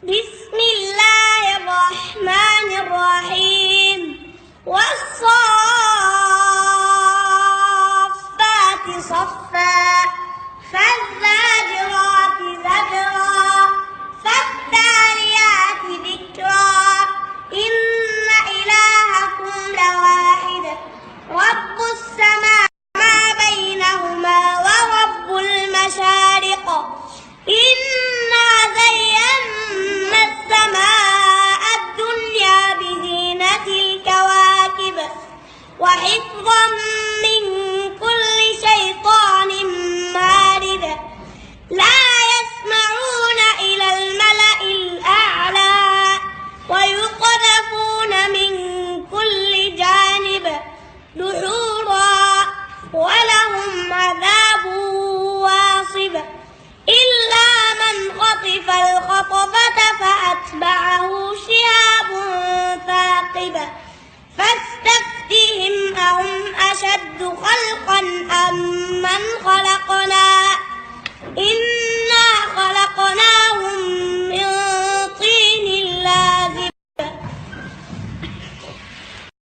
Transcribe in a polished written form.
بسم الله الرحمن الرحيم والصافات صفا فالزاجرات زجرا فالتاليات ذكرا إن إلهكم لواحد رب السماء ما بينهما ورب المشارق إنا زينا السماء الدنيا بزينة الكواكب وحفظا من كل شيطان مارد لا يسمعون إلى الملأ الأعلى ويقذفون من كل جانب دحورا ولهم عذاب واصب إلا من خطف الخطفة فأتبعه شهاب ثاقب فاستفتهم أهم أشد خلقا أم من خلقنا